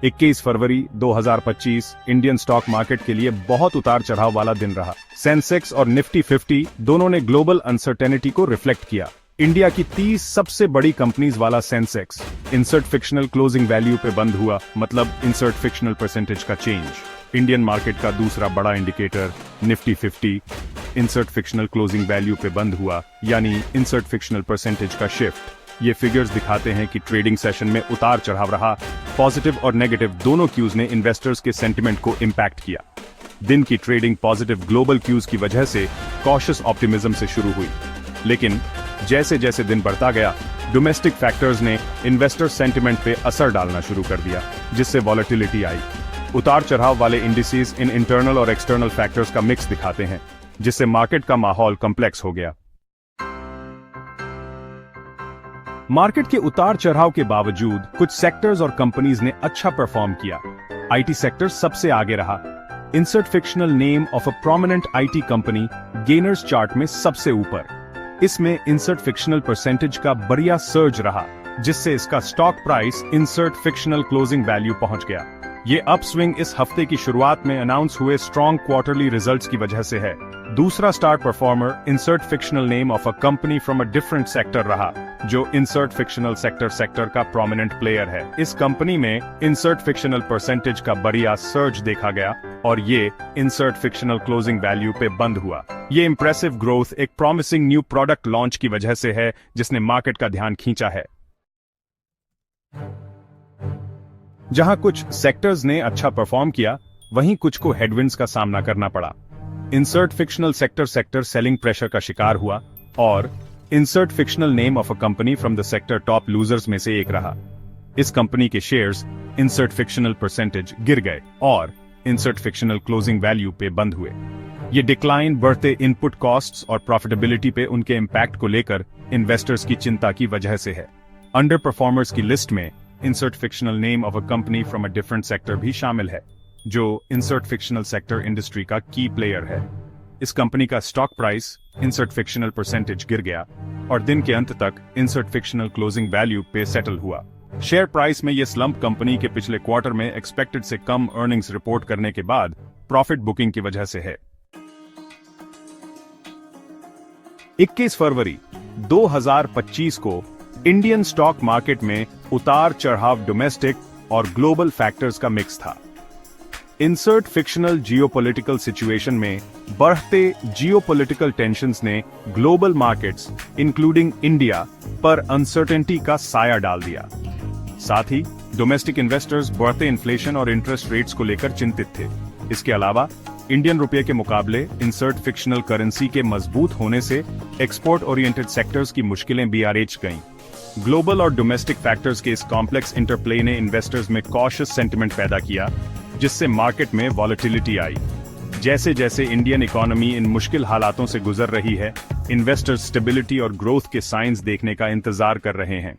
21 फरवरी 2025 Indian stock market के लिए बहुत उतार चढ़ाव वाला दिन रहा। सेंसेक्स और निफ्टी 50 दोनों ने ग्लोबल अनसर्टेनिटी को रिफ्लेक्ट किया। इंडिया की 30 सबसे बड़ी कंपनीज वाला Sensex insert fictional closing value पे बंद हुआ, मतलब इंसर्ट फिक्शनल परसेंटेज का चेंज। इंडियन मार्केट का दूसरा बड़ा indicator Nifty 50 insert fictional closing value पे बंद हुआ, यानी इंसर्ट फिक्शनल परसेंटेज का शिफ्ट। ये फिगर्स दिखाते हैं कि ट्रेडिंग सेशन में उतार चढ़ाव रहा। पॉजिटिव और नेगेटिव दोनों क्यूज ने इन्वेस्टर्स के सेंटिमेंट को इंपैक्ट किया। दिन की ट्रेडिंग पॉजिटिव ग्लोबल क्यूज की वजह से कॉशियस ऑप्टिमिज्म से शुरू हुई, लेकिन जैसे जैसे दिन बढ़ता गया डोमेस्टिक फैक्टर्स ने इन्वेस्टर सेंटिमेंट पे असर डालना शुरू कर दिया, जिससे वॉलेटिलिटी आई। उतार चढ़ाव वाले इंडिसेस इन इंटरनल और एक्सटर्नल फैक्टर्स का मिक्स दिखाते हैं, जिससे मार्केट का माहौल कॉम्प्लेक्स हो गया। मार्केट के उतार चढ़ाव के बावजूद कुछ सेक्टर्स और कंपनीज ने अच्छा परफॉर्म किया। आईटी सेक्टर सबसे आगे रहा। Insert fictional name of a prominent IT company gainers chart में सबसे ऊपर। इसमें इंसर्ट फिक्शनल परसेंटेज का बढ़िया सर्ज रहा, जिससे इसका stock price insert fictional closing value पहुंच गया। ये अपस्विंग इस हफ्ते की शुरुआत में अनाउंस हुए स्ट्रॉन्ग क्वार्टरली रिजल्ट्स की वजह से है। दूसरा star performer insert fictional name of a company from a different sector रहा, जो इंसर्ट फिक्शनल सेक्टर का प्रोमिनेंट प्लेयर है। इस कंपनी में इंसर्ट फिक्शनल परसेंटेज का बढ़िया सर्ज देखा गया और ये इंसर्ट फिक्शनल क्लोजिंग वैल्यू पे बंद हुआ। ये इंप्रेसिव ग्रोथ एक प्रॉमिसिंग न्यू प्रोडक्ट लॉन्च की वजह से है, जिसने मार्केट का ध्यान खींचा है। जहां कुछ सेक्टर्स ने अच्छा परफॉर्म किया, वहीं कुछ को हेडविंड्स का सामना करना पड़ा। Insert fictional sector selling pressure का शिकार हुआ और insert fictional name of a company from the sector top losers में से एक रहा। इस कंपनी के शेयर्स इंसर्ट फिक्शनल परसेंटेज गिर गए और इंसर्ट फिक्शनल क्लोजिंग वैल्यू पे बंद हुए। ये डिक्लाइन बढ़ते इनपुट कॉस्ट्स और प्रॉफिटेबिलिटी पे उनके इंपैक्ट को लेकर इन्वेस्टर्स की चिंता की वजह से है। अंडर परफॉर्मर्स की लिस्ट में insert fictional name of a company from a different sector भी शामिल है, जो इंसर्ट फिक्शनल सेक्टर इंडस्ट्री का की प्लेयर है। इस कंपनी का stock price insert fictional percentage गिर गया और दिन के अंत तक इंसर्ट फिक्शनल क्लोजिंग वैल्यू पे सेटल हुआ। शेयर प्राइस में यह स्लंप कंपनी के पिछले क्वार्टर में एक्सपेक्टेड से कम अर्निंग्स रिपोर्ट करने के बाद प्रॉफिट बुकिंग की वजह से है। 21 फरवरी 2025 को इंडियन स्टॉक मार्केट में उतार चढ़ाव डोमेस्टिक और ग्लोबल फैक्टर्स का मिक्स था। इंसर्ट फिक्शनल जियोपॉलिटिकल सिचुएशन में बढ़ते जियोपॉलिटिकल टेंशंस ने ग्लोबल मार्केट्स इंक्लूडिंग इंडिया पर अनसर्टेनिटी का साया डाल दिया। साथ ही डोमेस्टिक इन्वेस्टर्स बढ़ते इन्फ्लेशन और इंटरेस्ट रेट्स को लेकर चिंतित थे। इसके अलावा इंडियन रुपये के मुकाबले इंसर्ट फिक्शनल करेंसी के मजबूत होने से एक्सपोर्ट ओरिएंटेड सेक्टर्स की मुश्किलें भी आरेज गईं। ग्लोबल और डोमेस्टिक फैक्टर्स के इस कॉम्प्लेक्स इंटरप्ले ने इन्वेस्टर्स में कॉशियस सेंटिमेंट पैदा किया, जिससे मार्केट में वॉलेटिलिटी आई। जैसे जैसे इंडियन इकोनॉमी इन मुश्किल हालातों से गुजर रही है, इन्वेस्टर्स स्टेबिलिटी और ग्रोथ के साइंस देखने का इंतजार कर रहे हैं।